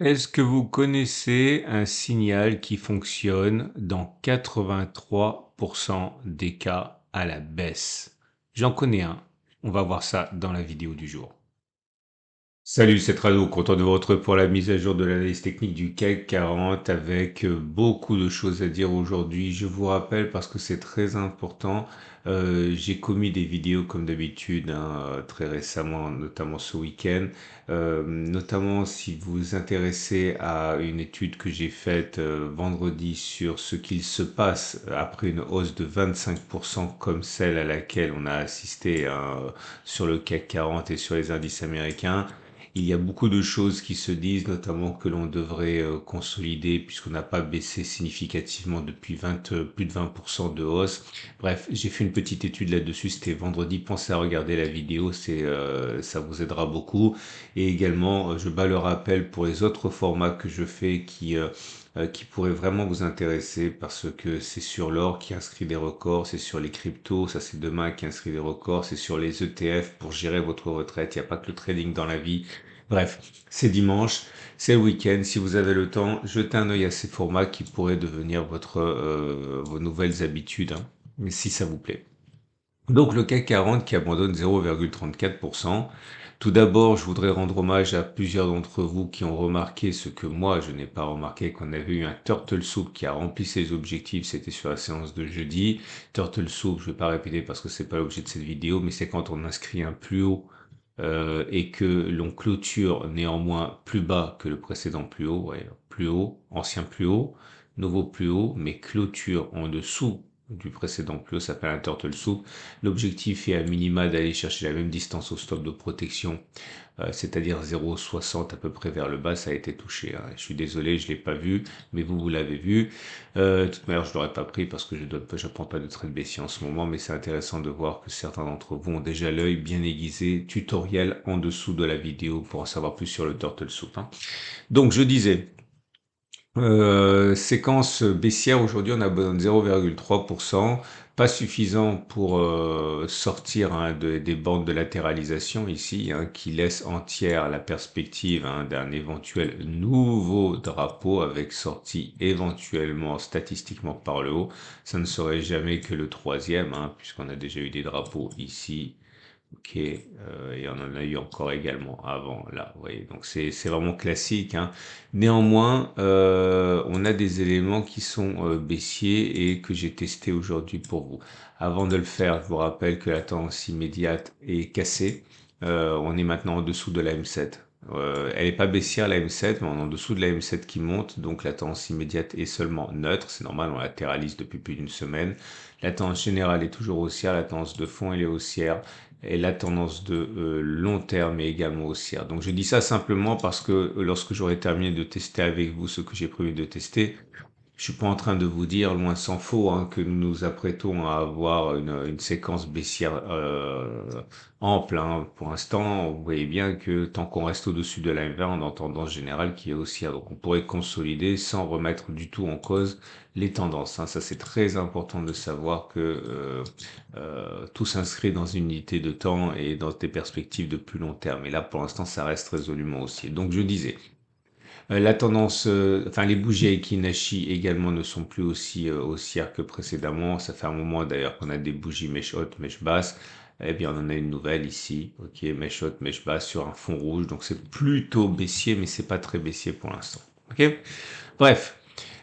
Est-ce que vous connaissez un signal qui fonctionne dans 83% des cas à la baisse? J'en connais un. On va voir ça dans la vidéo du jour. Salut, c'est Trado, content de vous retrouver pour la mise à jour de l'analyse technique du CAC 40 avec beaucoup de choses à dire aujourd'hui. Je vous rappelle parce que c'est très important, j'ai commis des vidéos comme d'habitude très récemment, notamment ce week-end. Notamment si vous vous intéressez à une étude que j'ai faite vendredi sur ce qu'il se passe après une hausse de 25% comme celle à laquelle on a assisté sur le CAC 40 et sur les indices américains. Il y a beaucoup de choses qui se disent, notamment que l'on devrait consolider puisqu'on n'a pas baissé significativement depuis plus de 20% de hausse. Bref, j'ai fait une petite étude là-dessus, c'était vendredi. Pensez à regarder la vidéo, ça vous aidera beaucoup. Et également, je bats le rappel pour les autres formats que je fais qui pourraient vraiment vous intéresser parce que c'est sur l'or qui inscrit des records, c'est sur les cryptos, ça c'est demain qui inscrit des records, c'est sur les ETF pour gérer votre retraite. Il n'y a pas que le trading dans la vie. Bref, c'est dimanche, c'est le week-end. Si vous avez le temps, jetez un œil à ces formats qui pourraient devenir vos nouvelles habitudes, hein, mais si ça vous plaît. Donc le CAC 40 qui abandonne 0,34%. Tout d'abord, je voudrais rendre hommage à plusieurs d'entre vous qui ont remarqué ce que moi je n'ai pas remarqué, qu'on avait eu un Turtle Soup qui a rempli ses objectifs, c'était sur la séance de jeudi. Turtle Soup, je vais pas répéter parce que c'est pas l'objet de cette vidéo, mais c'est quand on inscrit un plus haut et que l'on clôture néanmoins plus bas que le précédent plus haut, ouais, plus haut, ancien plus haut, nouveau plus haut, mais clôture en dessous du précédent plus haut, ça s'appelle un turtle soup. L'objectif est à minima d'aller chercher la même distance au stop de protection, c'est-à-dire 0,60 à peu près vers le bas, ça a été touché, hein. Je suis désolé, je l'ai pas vu, mais vous l'avez vu. De toute manière, je l'aurais pas pris parce que je prends pas de trade baissier en ce moment, mais c'est intéressant de voir que certains d'entre vous ont déjà l'œil bien aiguisé. Tutoriel en dessous de la vidéo pour en savoir plus sur le turtle soup, hein. Donc, je disais, séquence baissière, aujourd'hui on a besoin de 0,3%, pas suffisant pour sortir des bandes de latéralisation ici, hein, qui laissent entière la perspective d'un éventuel nouveau drapeau avec sortie éventuellement statistiquement par le haut. Ça ne serait jamais que le troisième, hein, puisqu'on a déjà eu des drapeaux ici. Ok, et on en a eu encore également avant, là, vous voyez, donc c'est vraiment classique, hein. Néanmoins, on a des éléments qui sont baissiers et que j'ai testé aujourd'hui pour vous. Avant de le faire, je vous rappelle que la tendance immédiate est cassée. On est maintenant en dessous de la M7. Elle n'est pas baissière la M7, mais on est en dessous de la M7 qui monte, donc la tendance immédiate est seulement neutre. C'est normal, on latéralise depuis plus d'une semaine. La tendance générale est toujours haussière, la tendance de fond elle est haussière et la tendance de long terme est également haussière. Donc je dis ça simplement parce que lorsque j'aurai terminé de tester avec vous ce que j'ai prévu de tester, je suis pas en train de vous dire, loin s'en faut, hein, que nous nous apprêtons à avoir une séquence baissière ample, hein. Pour l'instant, vous voyez bien que tant qu'on reste au-dessus de la M20, on a tendance générale qui est haussière. Donc on pourrait consolider sans remettre du tout en cause les tendances, hein. Ça, c'est très important de savoir que tout s'inscrit dans une unité de temps et dans des perspectives de plus long terme. Et là, pour l'instant, ça reste résolument haussier. Donc je disais, la tendance, enfin les bougies Aiki Nashi également ne sont plus aussi haussières que précédemment. Ça fait un moment d'ailleurs qu'on a des bougies mèche haute, mèche basse. Eh bien, on en a une nouvelle ici, ok, mèche haute, mèche basse sur un fond rouge. Donc c'est plutôt baissier, mais c'est pas très baissier pour l'instant. Ok. Bref,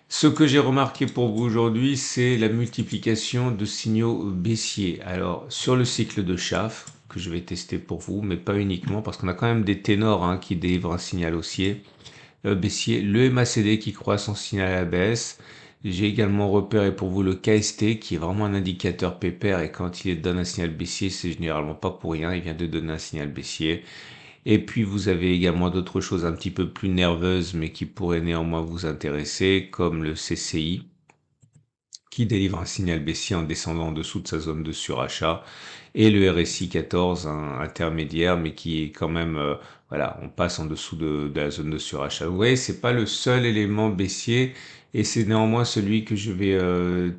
ce que j'ai remarqué pour vous aujourd'hui, c'est la multiplication de signaux baissiers. Alors sur le cycle de Schaff que je vais tester pour vous, mais pas uniquement, parce qu'on a quand même des ténors hein, qui délivrent un signal haussier baissier, le MACD qui croît son signal à la baisse. J'ai également repéré pour vous le KST qui est vraiment un indicateur pépère et quand il donne un signal baissier, c'est généralement pas pour rien, il vient de donner un signal baissier. Et puis vous avez également d'autres choses un petit peu plus nerveuses mais qui pourraient néanmoins vous intéresser comme le CCI qui délivre un signal baissier en descendant en dessous de sa zone de surachat, et le RSI 14, un intermédiaire, mais qui est quand même voilà, on passe en dessous de la zone de surachat. Vous voyez, c'est pas le seul élément baissier et c'est néanmoins celui que je vais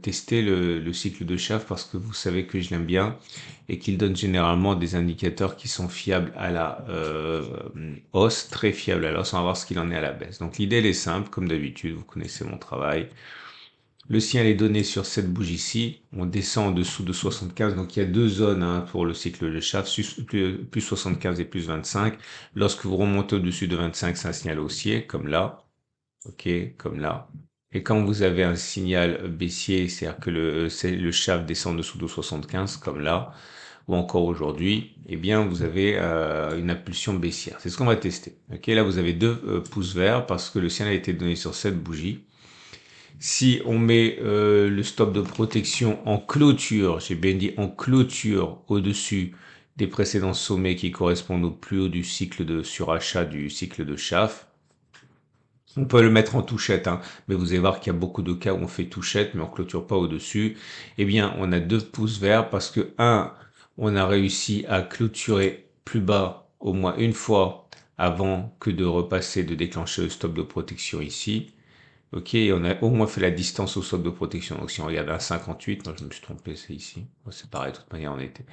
tester, le cycle de Schaff, parce que vous savez que je l'aime bien et qu'il donne généralement des indicateurs qui sont fiables à la hausse, très fiables à la hausse. On va voir ce qu'il en est à la baisse. Donc l'idée, elle est simple, comme d'habitude, vous connaissez mon travail. Le signal est donné sur cette bougie-ci. On descend en dessous de 75. Donc, il y a deux zones pour le cycle de Schaff, plus 75 et plus 25. Lorsque vous remontez au-dessus de 25, c'est un signal haussier, comme là. OK, comme là. Et quand vous avez un signal baissier, c'est-à-dire que le Schaff descend en dessous de 75, comme là, ou encore aujourd'hui, eh bien, vous avez une impulsion baissière. C'est ce qu'on va tester. OK, là, vous avez deux pouces verts parce que le signal a été donné sur cette bougie. Si on met le stop de protection en clôture, j'ai bien dit en clôture au-dessus des précédents sommets qui correspondent au plus haut du cycle de surachat du cycle de Schaff, on peut le mettre en touchette, mais vous allez voir qu'il y a beaucoup de cas où on fait touchette, mais on clôture pas au-dessus. Eh bien, on a deux pouces verts parce que, on a réussi à clôturer plus bas au moins une fois avant que de repasser, de déclencher le stop de protection ici. Ok, on a au moins fait la distance au stop de protection. Donc si on regarde 1,58, non, je me suis trompé, c'est ici. Bon, c'est pareil, de toute manière, on était.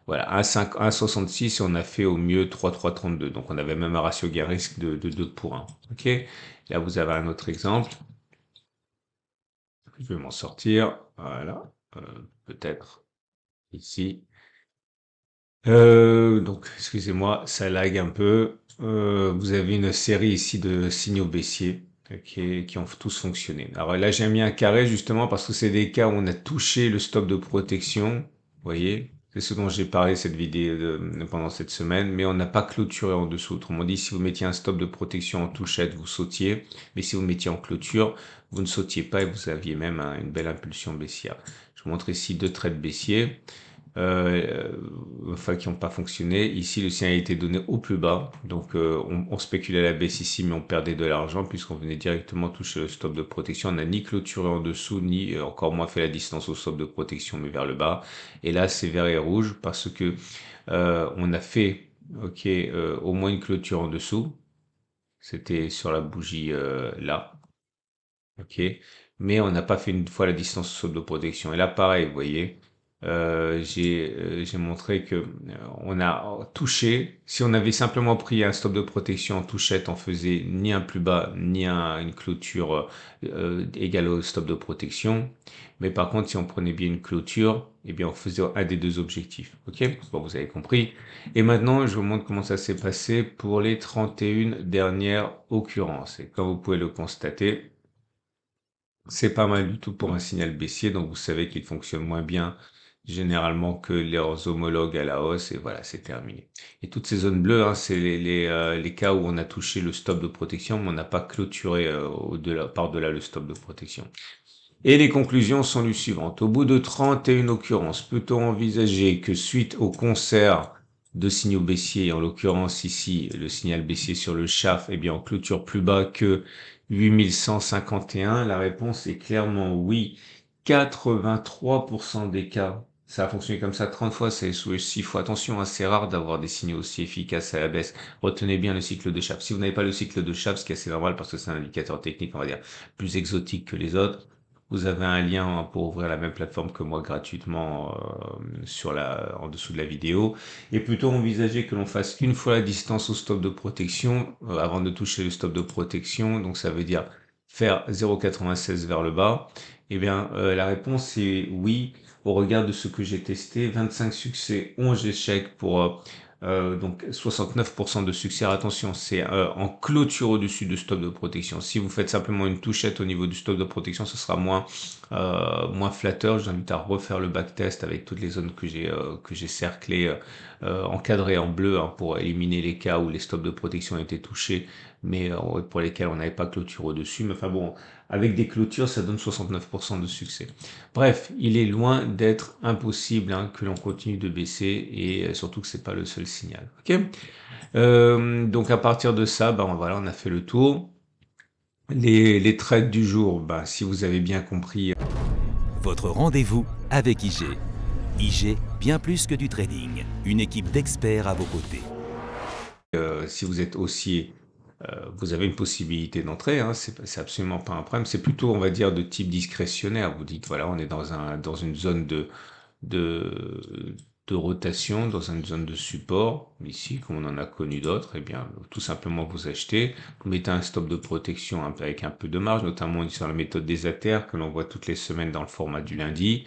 Voilà, 1,66 et on a fait au mieux 3,32. Donc on avait même un ratio gain-risque de 2 pour 1. Ok, là vous avez un autre exemple. Je vais m'en sortir. Voilà, peut-être ici. Donc, excusez-moi, ça lag un peu. Vous avez une série ici de signaux baissiers qui ont tous fonctionné. Alors là, j'ai mis un carré justement parce que c'est des cas où on a touché le stop de protection. Vous voyez, c'est ce dont j'ai parlé cette vidéo pendant cette semaine, mais on n'a pas clôturé en dessous. Autrement dit, si vous mettiez un stop de protection en touchette, vous sautiez, mais si vous mettiez en clôture, vous ne sautiez pas et vous aviez même une belle impulsion baissière. Je vous montre ici deux traits baissiers. Enfin qui n'ont pas fonctionné. Ici, le signal a été donné au plus bas, donc on spéculait à la baisse ici, mais on perdait de l'argent puisqu'on venait directement toucher le stop de protection. On n'a ni clôturé en dessous, ni encore moins fait la distance au stop de protection, mais vers le bas. Et là, c'est vert et rouge parce que on a fait, au moins une clôture en dessous. C'était sur la bougie là, ok, mais on n'a pas fait une fois la distance au stop de protection. Et là, pareil, vous voyez. J'ai montré que on a touché. Si on avait simplement pris un stop de protection en touchette, on faisait ni un plus bas ni une clôture égale au stop de protection. Mais par contre, si on prenait bien une clôture, eh bien, on faisait un des deux objectifs. Ok? Bon, vous avez compris. Et maintenant, je vous montre comment ça s'est passé pour les 31 dernières occurrences. Et comme vous pouvez le constater, c'est pas mal du tout pour un signal baissier, donc vous savez qu'il fonctionne moins bien généralement que leurs homologues à la hausse, et voilà, c'est terminé. Et toutes ces zones bleues, c'est les cas où on a touché le stop de protection, mais on n'a pas clôturé par-delà le stop de protection. Et les conclusions sont les suivantes. Au bout de 31 occurrences, peut-on envisager que suite au concert de signaux baissiers, en l'occurrence ici le signal baissier sur le Schaff, eh bien on clôture plus bas que 8151? La réponse est clairement oui. 83% des cas. Ça a fonctionné comme ça 30 fois, c'est 6 fois. Attention, c'est rare d'avoir des signaux aussi efficaces à la baisse. Retenez bien le cycle de Schaff. Si vous n'avez pas le cycle de Schaff, ce qui est assez normal parce que c'est un indicateur technique, on va dire, plus exotique que les autres, vous avez un lien pour ouvrir la même plateforme que moi gratuitement en dessous de la vidéo. Et plutôt envisager que l'on fasse une fois la distance au stop de protection avant de toucher le stop de protection. Donc ça veut dire faire 0,96 vers le bas. Eh bien, la réponse est oui. Au regard de ce que j'ai testé, 25 succès, 11 échecs pour donc 69% de succès. Attention, c'est en clôture au-dessus du stop de protection. Si vous faites simplement une touchette au niveau du stop de protection, ce sera moins flatteur. Je vous invite à refaire le backtest avec toutes les zones que j'ai cerclées, encadrées en bleu pour éliminer les cas où les stops de protection étaient touchés, mais pour lesquels on n'avait pas clôture au-dessus. Mais enfin bon, avec des clôtures, ça donne 69% de succès. Bref, il est loin d'être impossible que l'on continue de baisser et surtout que c'est pas le seul signal. Ok. Donc à partir de ça, voilà, on a fait le tour. Les trades du jour, si vous avez bien compris. Votre rendez-vous avec IG. IG, bien plus que du trading. Une équipe d'experts à vos côtés. si vous êtes haussier, vous avez une possibilité d'entrer, hein, c'est absolument pas un problème. C'est plutôt, on va dire, de type discrétionnaire. Vous dites, voilà, on est dans une zone de, de rotation, dans une zone de support, ici, comme on en a connu d'autres, eh bien, tout simplement vous achetez, vous mettez un stop de protection avec un peu de marge, notamment sur la méthode des ATR que l'on voit toutes les semaines dans le format du lundi.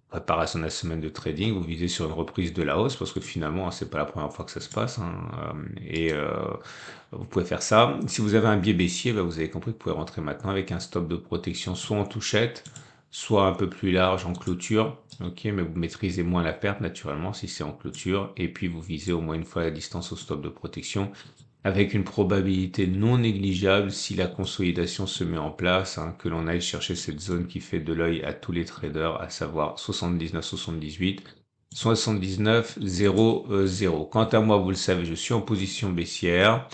Préparation de la semaine de trading, vous visez sur une reprise de la hausse parce que finalement, hein, c'est pas la première fois que ça se passe, hein, vous pouvez faire ça. Si vous avez un biais baissier, bah, vous avez compris que vous pouvez rentrer maintenant avec un stop de protection soit en touchette, soit un peu plus large en clôture. Ok, mais vous maîtrisez moins la perte naturellement si c'est en clôture. Et puis vous visez au moins une fois la distance au stop de protection avec une probabilité non négligeable si la consolidation se met en place, hein, que l'on aille chercher cette zone qui fait de l'œil à tous les traders, à savoir 79-78. 79,00. Quant à moi, vous le savez, je suis en position baissière.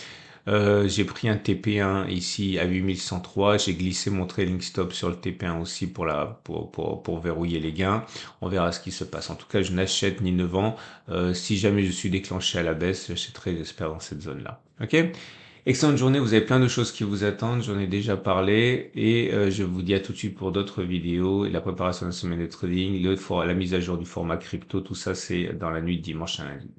J'ai pris un TP1 ici à 8103. J'ai glissé mon trailing stop sur le TP1 aussi pour verrouiller les gains. On verra ce qui se passe. En tout cas, je n'achète ni ne vends. Si jamais je suis déclenché à la baisse, j'achèterai, j'espère, dans cette zone-là. Ok? Excellente journée. Vous avez plein de choses qui vous attendent. J'en ai déjà parlé et je vous dis à tout de suite pour d'autres vidéos. La préparation de la semaine de trading, la mise à jour du format crypto, tout ça, c'est dans la nuit de dimanche à lundi.